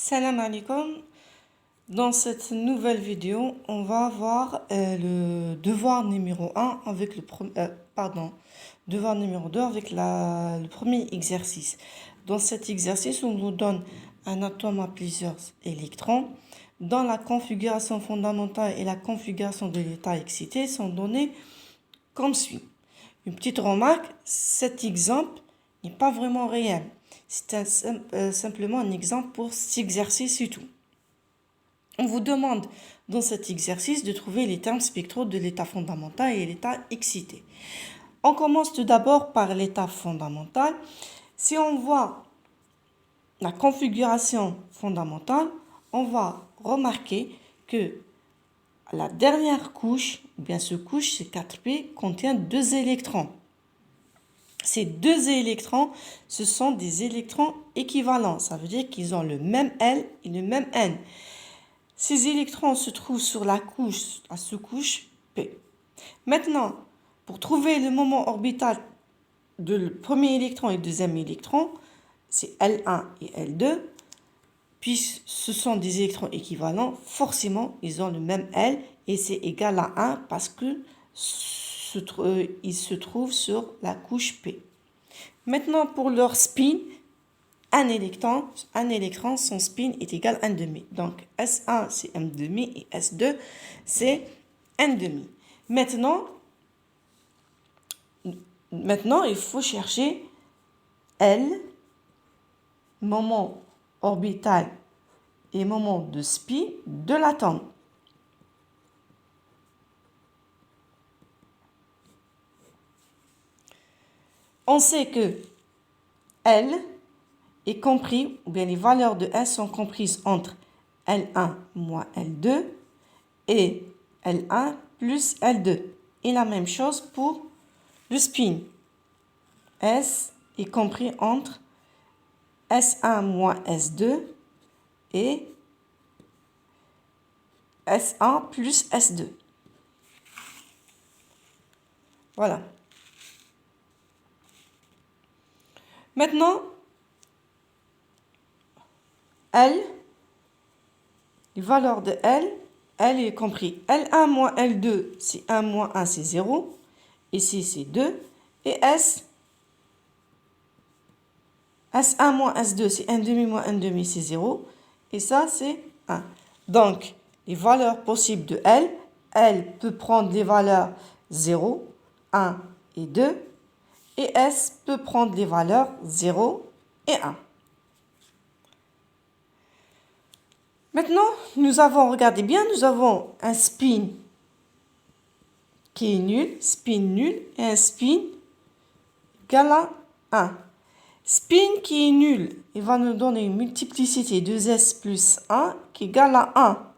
Salam alaikum. Dans cette nouvelle vidéo, on va voir le devoir numéro 1 avec devoir numéro 2 avec le premier exercice. Dans cet exercice, on nous donne un atome à plusieurs électrons. Dans la configuration fondamentale et la configuration de l'état excité sont données comme suit. Une petite remarque, cet exemple n'est pas vraiment réel. C'est simplement un exemple pour s'exercer, c'est tout. On vous demande dans cet exercice de trouver les termes spectraux de l'état fondamental et l'état excité. On commence tout d'abord par l'état fondamental. Si on voit la configuration fondamentale, on va remarquer que la dernière couche, ou bien ce couche, c'est 4p, contient 2 électrons. Ces 2 électrons, ce sont des électrons équivalents. Ça veut dire qu'ils ont le même L et le même N. Ces électrons se trouvent sur la sous-couche P. Maintenant, pour trouver le moment orbital du premier électron et du deuxième électron, c'est L1 et L2. Puis ce sont des électrons équivalents, forcément, ils ont le même L et c'est égal à 1 parce que ils se trouvent sur la couche P. Maintenant, pour leur spin, un électron, son spin est égal à 1,5. Donc, S1, c'est 1,5 et S2, c'est 1,5. Maintenant, il faut chercher L, moment orbital et moment de spin de l'atome. On sait que L est compris, ou bien les valeurs de L sont comprises entre L1 moins L2 et L1 plus L2. Et la même chose pour le spin. S est compris entre S1 moins S2 et S1 plus S2. Voilà. Maintenant, L, les valeurs de L est compris L1 moins L2, c'est 1 moins 1, c'est 0. Ici, c'est 2. Et S1 moins S2, c'est 1,5 moins 1,5, c'est 0. Et ça, c'est 1. Donc, les valeurs possibles de L peut prendre les valeurs 0, 1 et 2. Et S peut prendre les valeurs 0 et 1. Maintenant, regardez bien, nous avons un spin qui est nul, spin nul, et un spin égal à 1. Spin qui est nul, il va nous donner une multiplicité 2s plus 1 qui est égale à 1.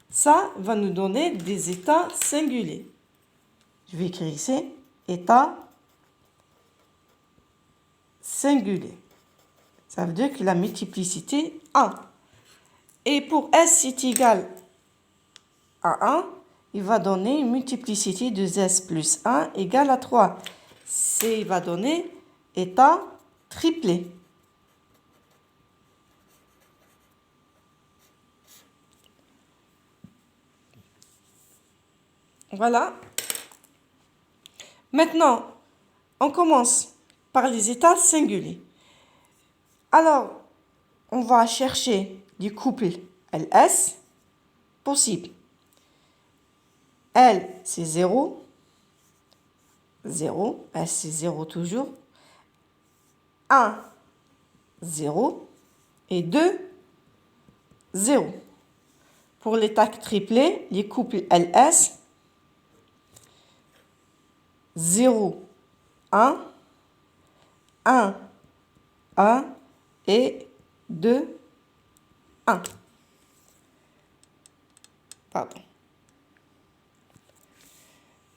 Ça va nous donner des états singuliers. Je vais écrire ici, état singulier. Ça veut dire que la multiplicité 1. Et pour S est égal à 1, il va donner une multiplicité de S plus 1 égale à 3. Il va donner état triplé. Voilà. Maintenant, on commence par les états singuliers. Alors, on va chercher des couples LS possibles. L, c'est 0. 0. S, c'est 0 toujours. 1, 0. Et 2, 0. Pour l'état triplé, les couples LS, 0, 1, 1, 1 et 2, 1. Pardon.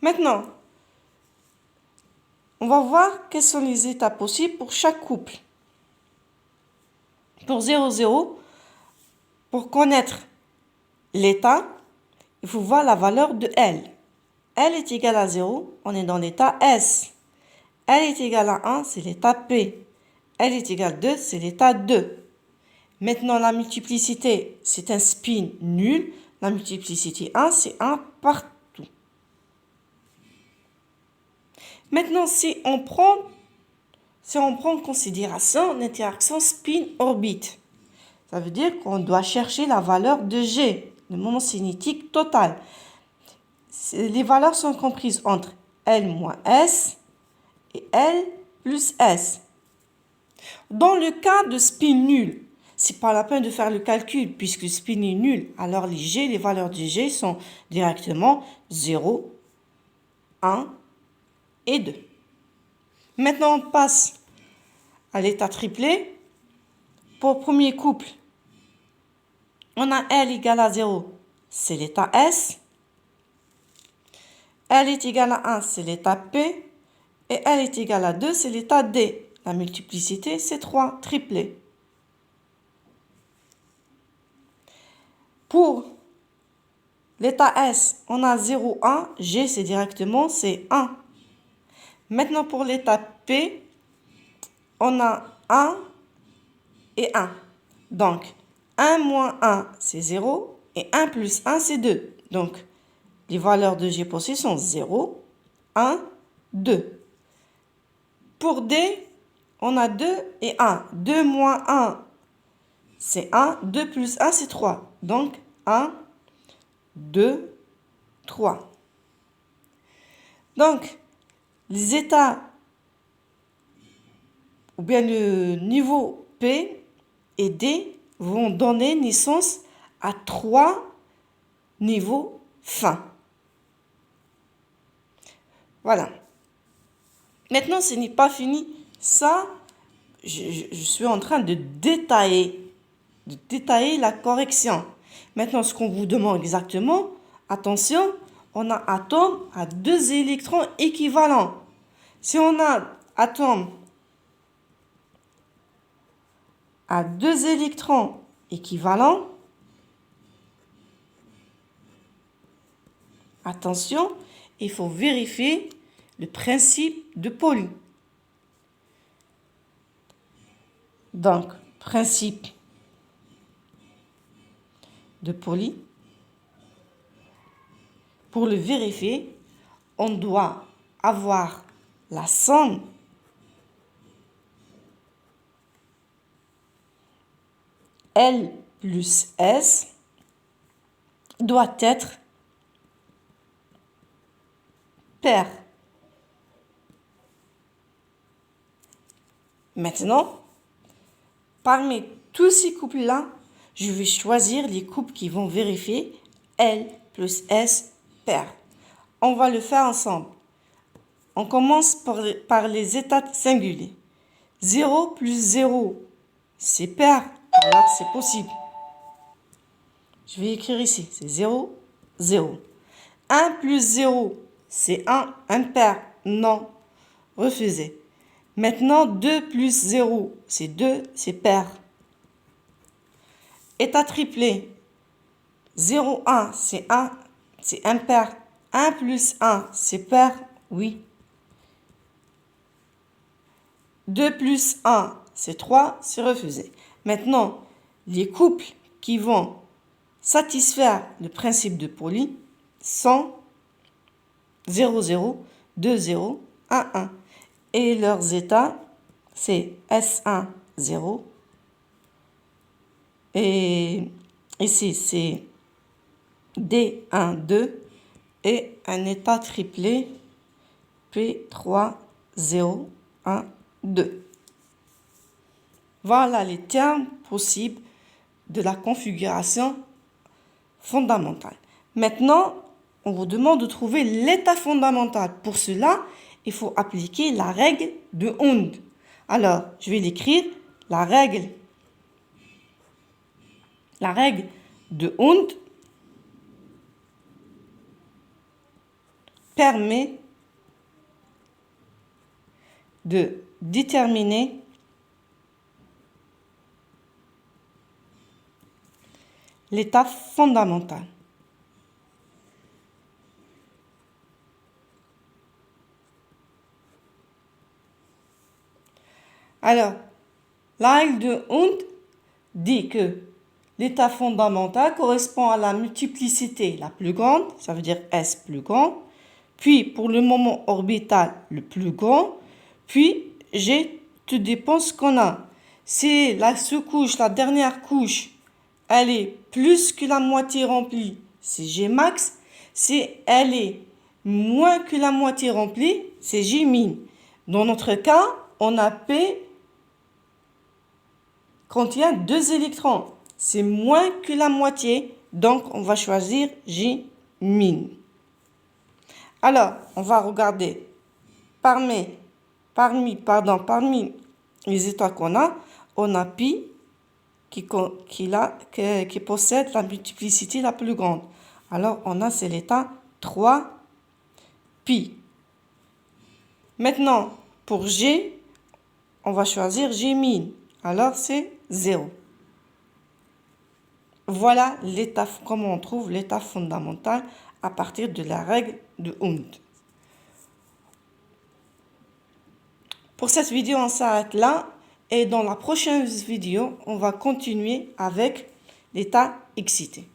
Maintenant, on va voir quels sont les états possibles pour chaque couple. Pour 0, 0, pour connaître l'état, il faut voir la valeur de L. L est égal à 0, on est dans l'état S. L est égal à 1, c'est l'état P. L est égal à 2, c'est l'état 2. Maintenant, la multiplicité, c'est un spin nul. La multiplicité 1, c'est 1 partout. Maintenant, si on prend en considération l'interaction spin-orbite, ça veut dire qu'on doit chercher la valeur de G, le moment cinétique total. Les valeurs sont comprises entre L moins S et L plus S. Dans le cas de spin nul, c'est pas la peine de faire le calcul puisque le spin est nul. Alors les valeurs de G sont directement 0, 1 et 2. Maintenant, on passe à l'état triplé. Pour le premier couple, on a L égale à 0, c'est l'état S. L est égal à 1, c'est l'état P. Et L est égal à 2, c'est l'état D. La multiplicité, c'est 3, triplé. Pour l'état S, on a 0, 1. G, c'est directement, c'est 1. Maintenant, pour l'état P, on a 1 et 1. Donc, 1 moins 1, c'est 0. Et 1 plus 1, c'est 2. Donc, les valeurs de G possibles sont 0, 1, 2. Pour D, on a 2 et 1. 2 moins 1, c'est 1. 2 plus 1, c'est 3. Donc, 1, 2, 3. Donc, les états, ou bien le niveau P et D vont donner naissance à 3 niveaux fins. Voilà. Maintenant, ce n'est pas fini. Ça, je suis en train de détailler la correction. Maintenant, ce qu'on vous demande exactement, attention, on a atome à 2 électrons équivalents. Si on a atome à 2 électrons équivalents, attention, il faut vérifier le principe de Pauli. Donc, principe de Pauli. Pour le vérifier, on doit avoir la somme L plus S doit être paire. Maintenant, parmi tous ces couples-là, je vais choisir les couples qui vont vérifier L plus S paire. On va le faire ensemble. On commence par les états singuliers. 0 plus 0, c'est paire. Alors, c'est possible. Je vais écrire ici, c'est 0, 0. 1 plus 0, c'est 1, impair. Non, refusé. Maintenant, 2 plus 0, c'est 2, c'est pair. État triplé, 0, 1, c'est 1, c'est impair. 1 plus 1, c'est pair, oui. 2 plus 1, c'est 3, c'est refusé. Maintenant, les couples qui vont satisfaire le principe de Pauli sont 0, 0, 2, 0, 1, 1. Et leurs états, c'est S1, 0. Et ici, c'est D1, 2. Et un état triplé, P3, 0, 1, 2. Voilà les termes possibles de la configuration fondamentale. Maintenant, on vous demande de trouver l'état fondamental. Pour cela, il faut appliquer la règle de Hund. Alors, je vais l'écrire. La règle de Hund permet de déterminer l'état fondamental. Alors, la règle de Hund dit que l'état fondamental correspond à la multiplicité la plus grande, ça veut dire S plus grand, puis pour le moment orbital le plus grand, puis G, tout dépend ce qu'on a. Si la sous-couche, la dernière couche, elle est plus que la moitié remplie, c'est G max. Si elle est moins que la moitié remplie, c'est G min. Dans notre cas, on a P contient 2 électrons. C'est moins que la moitié, donc on va choisir J min. Alors, on va regarder parmi les étoiles qu'on a, on a pi qui possède la multiplicité la plus grande. Alors, on a c'est l'état 3 pi. Maintenant, pour G, on va choisir G min. Alors, c'est 0. Voilà l'état, comment on trouve l'état fondamental à partir de la règle de Hund. Pour cette vidéo, on s'arrête là. Et dans la prochaine vidéo, on va continuer avec l'état excité.